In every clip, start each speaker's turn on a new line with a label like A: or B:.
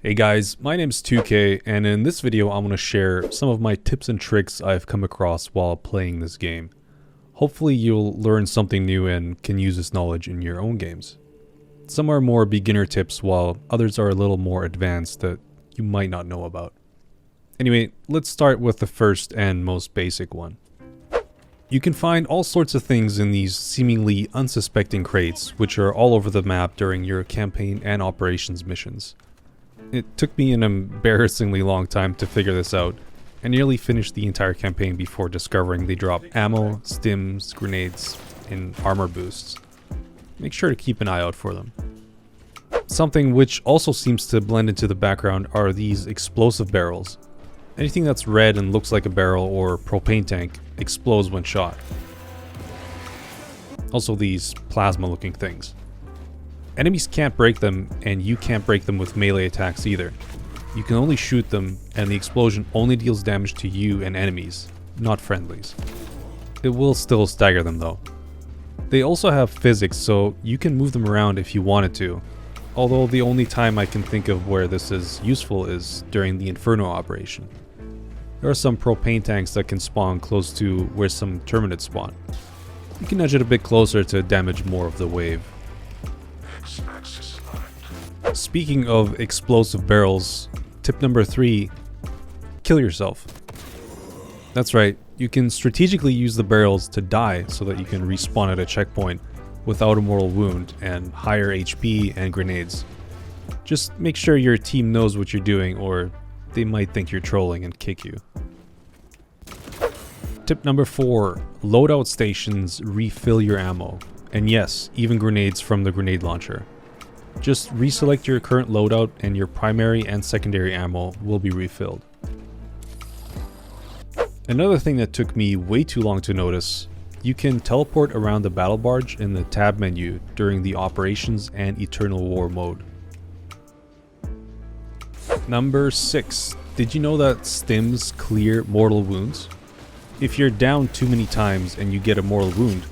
A: Hey guys, my name's Teukeh, and in this video I'm going to share some of my tips and tricks I've come across while playing this game. Hopefully you'll learn something new and can use this knowledge in your own games. Some are more beginner tips while others are a little more advanced that you might not know about. Anyway, let's start with the first and most basic one. You can find all sorts of things in these seemingly unsuspecting crates, which are all over the map during your campaign and operations missions. It took me an embarrassingly long time to figure this out, and nearly finished the entire campaign before discovering they drop ammo, stims, grenades, and armor boosts. Make sure to keep an eye out for them. Something which also seems to blend into the background are these explosive barrels. Anything that's red and looks like a barrel or propane tank explodes when shot. Also these plasma looking things. Enemies can't break them, and you can't break them with melee attacks either. You can only shoot them, and the explosion only deals damage to you and enemies, not friendlies. It will still stagger them though. They also have physics, so you can move them around if you wanted to, although the only time I can think of where this is useful is during the Inferno operation. There are some propane tanks that can spawn close to where some Terminids spawn. You can nudge it a bit closer to damage more of the wave. Speaking of explosive barrels, tip number 3, kill yourself. That's right, you can strategically use the barrels to die so that you can respawn at a checkpoint without a mortal wound and higher HP and grenades. Just make sure your team knows what you're doing, or they might think you're trolling and kick you. Tip number 4, loadout stations refill your ammo, and yes, even grenades from the grenade launcher. Just reselect your current loadout and your primary and secondary ammo will be refilled. Another thing that took me way too long to notice, you can teleport around the battle barge in the tab menu during the Operations and Eternal War mode. Number 6. Did you know that stims clear mortal wounds? If you're down too many times and you get a mortal wound,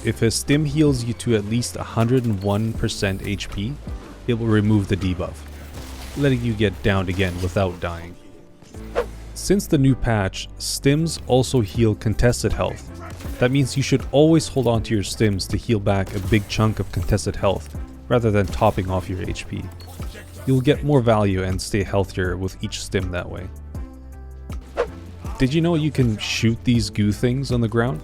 A: if a stim heals you to at least 101% HP, it will remove the debuff, letting you get downed again without dying. Since the new patch, stims also heal contested health. That means you should always hold on to your stims to heal back a big chunk of contested health, rather than topping off your HP. You'll get more value and stay healthier with each stim that way. Did you know you can shoot these goo things on the ground?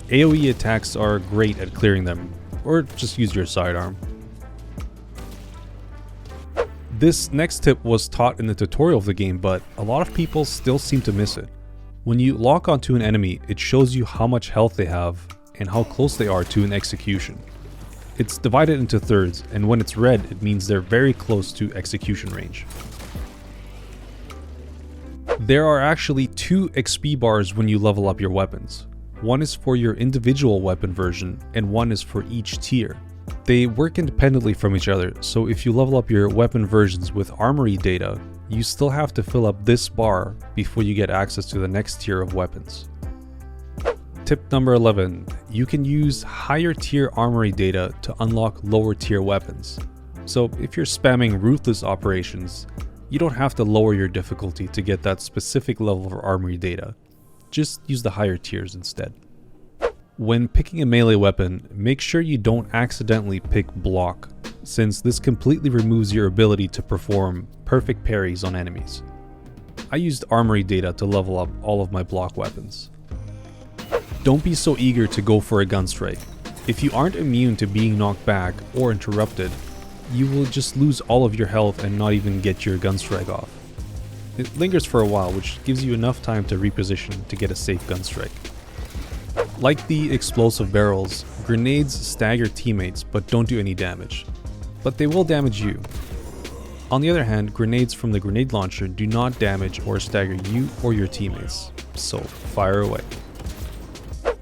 A: AoE attacks are great at clearing them, or just use your sidearm. This next tip was taught in the tutorial of the game, but a lot of people still seem to miss it. When you lock onto an enemy, it shows you how much health they have and how close they are to an execution. It's divided into thirds, and when it's red, it means they're very close to execution range. There are actually 2 XP bars when you level up your weapons. One is for your individual weapon version, and one is for each tier. They work independently from each other, so if you level up your weapon versions with Armory data, you still have to fill up this bar before you get access to the next tier of weapons. Tip number 11. You can use higher tier Armory data to unlock lower tier weapons. So if you're spamming ruthless operations, you don't have to lower your difficulty to get that specific level of Armory data. Just use the higher tiers instead. When picking a melee weapon, make sure you don't accidentally pick block, since this completely removes your ability to perform perfect parries on enemies. I used Armory data to level up all of my block weapons. Don't be so eager to go for a gun strike. If you aren't immune to being knocked back or interrupted, you will just lose all of your health and not even get your gun strike off. It lingers for a while, which gives you enough time to reposition to get a safe gun strike. Like the explosive barrels, grenades stagger teammates but don't do any damage. But they will damage you. On the other hand, grenades from the grenade launcher do not damage or stagger you or your teammates, so fire away.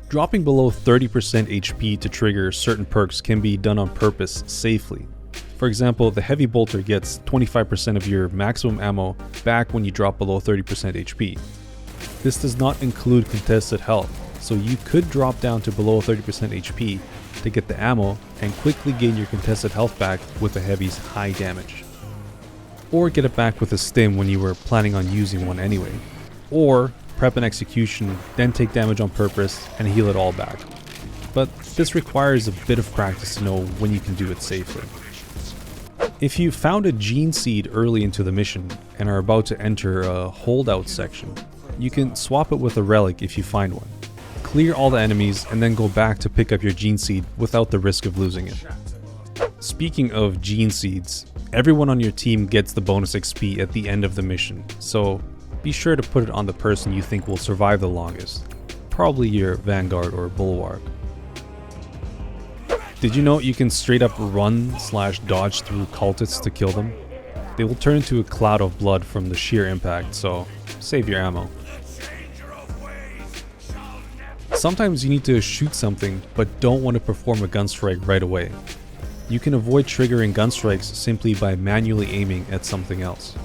A: Dropping below 30% HP to trigger certain perks can be done on purpose safely. For example, the heavy bolter gets 25% of your maximum ammo back when you drop below 30% HP. This does not include contested health, so you could drop down to below 30% HP to get the ammo and quickly gain your contested health back with the heavy's high damage. or get it back with a stim when you were planning on using one anyway, or prep an execution, then take damage on purpose and heal it all back. But this requires a bit of practice to know when you can do it safely. If you found a gene seed early into the mission and are about to enter a holdout section, you can swap it with a relic if you find one. Clear all the enemies and then go back to pick up your gene seed without the risk of losing it. Speaking of gene seeds, everyone on your team gets the bonus XP at the end of the mission, so be sure to put it on the person you think will survive the longest, probably your Vanguard or Bulwark. Did you know you can straight up run/dodge through cultists to kill them? They will turn into a cloud of blood from the sheer impact, so save your ammo. Sometimes you need to shoot something but don't want to perform a gun strike right away. You can avoid triggering gun strikes simply by manually aiming at something else.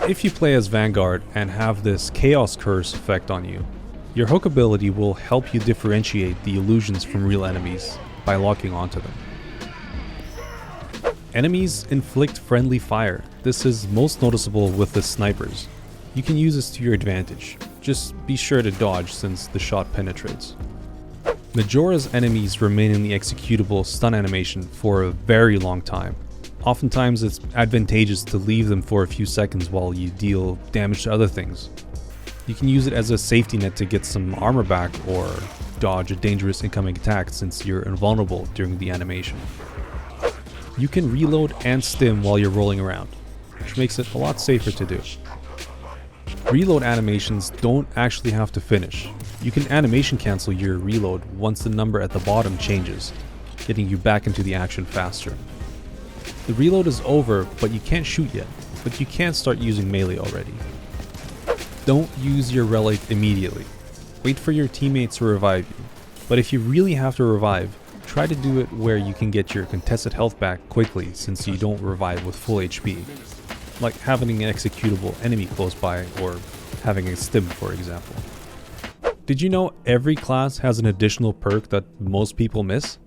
A: If you play as Vanguard and have this Chaos Curse effect on you, your hook ability will help you differentiate the illusions from real enemies by locking onto them. Enemies inflict friendly fire. This is most noticeable with the snipers. You can use this to your advantage. Just be sure to dodge since the shot penetrates. Majora's enemies remain in the executable stun animation for a very long time. Oftentimes it's advantageous to leave them for a few seconds while you deal damage to other things. You can use it as a safety net to get some armor back or dodge a dangerous incoming attack since you're invulnerable during the animation. You can reload and stim while you're rolling around, which makes it a lot safer to do. Reload animations don't actually have to finish. You can animation cancel your reload once the number at the bottom changes, getting you back into the action faster. The reload is over, but you can't shoot yet, but you can start using melee already. Don't use your relic immediately. Wait for your teammates to revive you, but if you really have to revive, try to do it where you can get your contested health back quickly since you don't revive with full HP. Like having an executable enemy close by or having a stim, for example. Did you know every class has an additional perk that most people miss?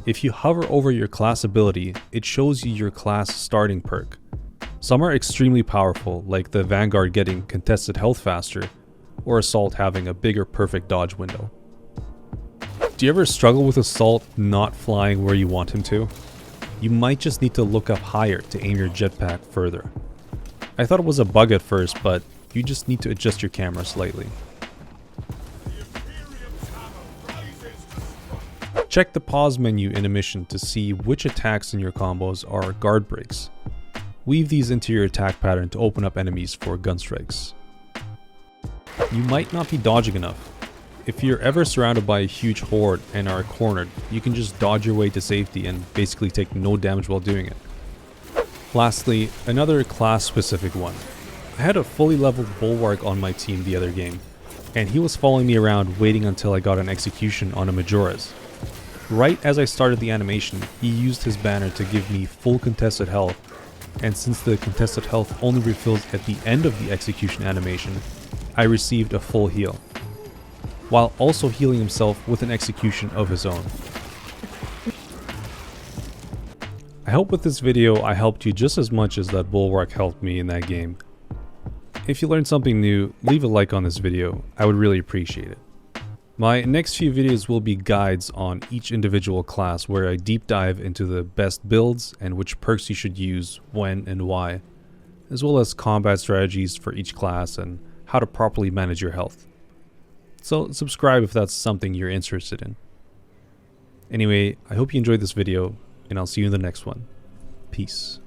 A: If you hover over your class ability, it shows you your class starting perk. Some are extremely powerful, like the Vanguard getting contested health faster, or Assault having a bigger perfect dodge window. Do you ever struggle with Assault not flying where you want him to? You might just need to look up higher to aim your jetpack further. I thought it was a bug at first, but you just need to adjust your camera slightly. Check the pause menu in a mission to see which attacks in your combos are guard breaks. Weave these into your attack pattern to open up enemies for gun strikes. You might not be dodging enough. If you're ever surrounded by a huge horde and are cornered, you can just dodge your way to safety and basically take no damage while doing it. Lastly, another class-specific one. I had a fully leveled Bulwark on my team the other game, and he was following me around waiting until I got an execution on a Majora's. Right as I started the animation, he used his banner to give me full contested health, and since the contested health only refills at the end of the execution animation, I received a full heal, while also healing himself with an execution of his own. I hope with this video I helped you just as much as that Bulwark helped me in that game. If you learned something new, leave a like on this video, I would really appreciate it. My next few videos will be guides on each individual class where I deep dive into the best builds and which perks you should use, when and why, as well as combat strategies for each class and how to properly manage your health. So subscribe if that's something you're interested in. Anyway, I hope you enjoyed this video, and I'll see you in the next one. Peace.